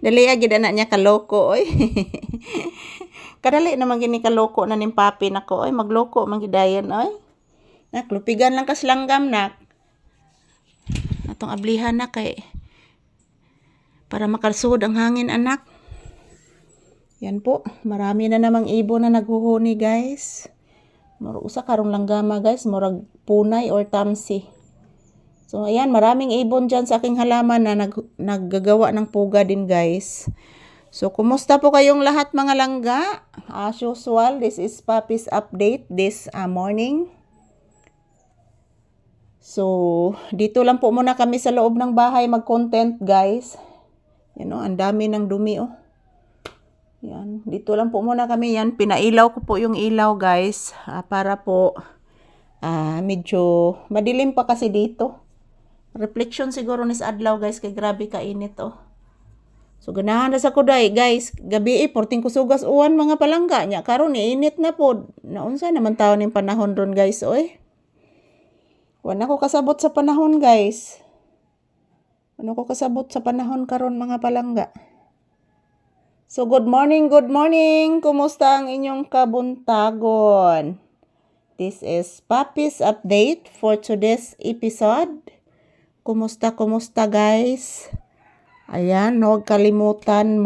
Dali agad anak niya kaloko oy. Kadali naman gini kaloko na ning papi nako oy, magloko man gidayon oy. Nak lupigan lang kas langgam nak. Atong ablihan na kay para makalsud ang hangin anak. Yan po, marami na namang ibon na naghuhuni guys. Mura usa karong langgama guys, murag punay or tamsi. So ayan, maraming ibon dyan sa aking halaman na naggagawa ng puga din guys. So kumusta po kayong lahat mga langga? As usual, this is Papi's update this morning. So dito lang po muna kami sa loob ng bahay mag-content guys. Yan o, ang dami ng dumi oh. Yan, dito lang po muna kami yan. Pinailaw ko po yung ilaw guys. Para po medyo madilim pa kasi dito. Reflection siguro nis adlaw guys. Kay grabe kainit oh. So ganahan na sa kuday guys. Gabi porting kusugas uwan mga palangga niya. Karon init na po. Naunsa naman taon yung panahon ron guys oy. Wala ko kasabot sa panahon guys. Wala ko kasabot sa panahon karon mga palangga. So good morning, good morning. Kumusta ang inyong kabuntagon? This is Papi's update for today's episode. Kumusta guys? Ayan, huwag kalimutan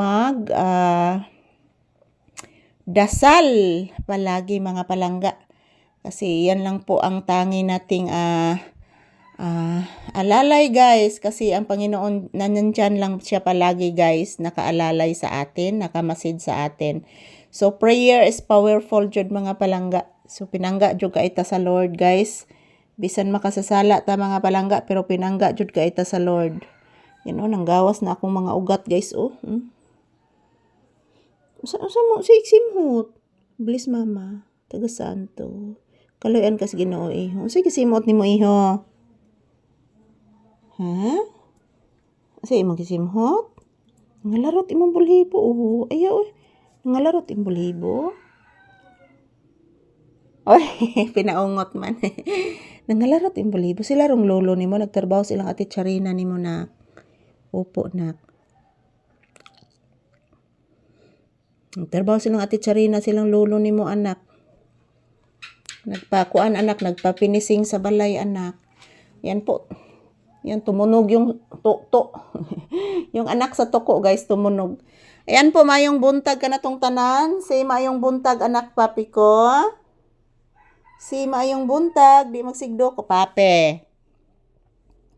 dasal palagi mga palangga. Kasi yan lang po ang tangi nating alalay guys, kasi ang Panginoon nandiyan lang siya palagi guys, nakaalalay sa atin, nakamasid sa atin. So prayer is powerful jud mga palangga. So pinangga jud ka ita sa Lord guys. Bisan makasasala ta mga palangga, pero pinangga jud ka ita sa Lord. Yan oh, nanggawas na akong mga ugat guys oh. Sa mo si simhot. Bless mama, taga santo. Kaloyan kas Ginoo iho. Sige simot nimo iho. Ha? Asa imong gisimhot? Ngalarot imong bulhibo oh. Ayaw oy. Ngalarot imong bulhibo. Oy, pinaungot man. Nangalarot imong bulhibo. Sila rong lolo nimo, nagtrabaho silang ate Charina nimo na. Opo nak. Nagtrabaho silang ate Charina, silang lolo nimo anak. Nagpakuan anak, nagpapinising sa balay anak. Yan po. Yan, tumunog yung to. Yung anak sa toko guys, tumunog. Ayan po, mayong buntag ka na tong tanan. Si mayong buntag anak papi ko. Si mayong buntag, di magsigdo ko pape.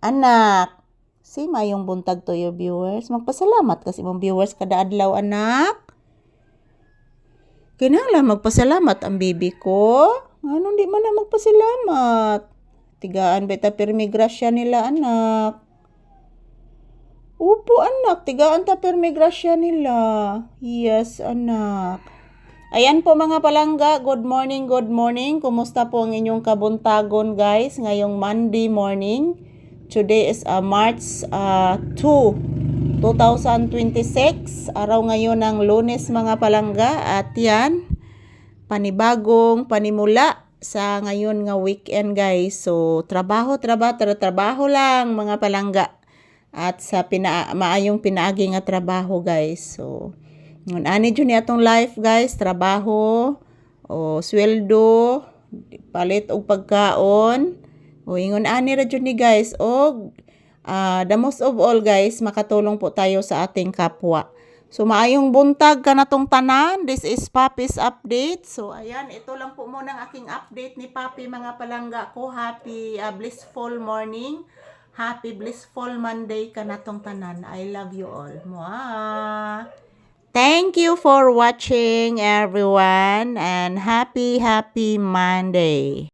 Anak. Si mayong buntag to your viewers. Magpasalamat kasi mong viewers kada adlaw anak. Kinahanglan magpasalamat ang bibi ko. Ano di man na magpasalamat? Tigaan beta pirmi grasya nila anak. Opo anak, tigaan ta pirmi grasya nila. Yes anak. Ayan po mga palangga, good morning, good morning. Kumusta po ang inyong kabuntagon guys ngayong Monday morning? Today is March 2, 2026. Araw ngayon ng Lunes mga palangga. At yan, panibagong panimula sa ngayon nga weekend guys. So trabaho lang mga palangga. At sa maayong pinaagi nga trabaho guys. So ani jud ni atong life guys, trabaho o sweldo, palit og pagkaon. O ingon ani ra jud ni guys og the most of all guys, makatulong po tayo sa ating kapwa. So maayong buntag ka na tong tanan. This is Papi's update. So ayan, ito lang po muna ang aking update ni Papi mga palangga ko. Happy blissful morning. Happy blissful Monday ka na tong tanan. I love you all. Mwah! Thank you for watching everyone and happy Monday.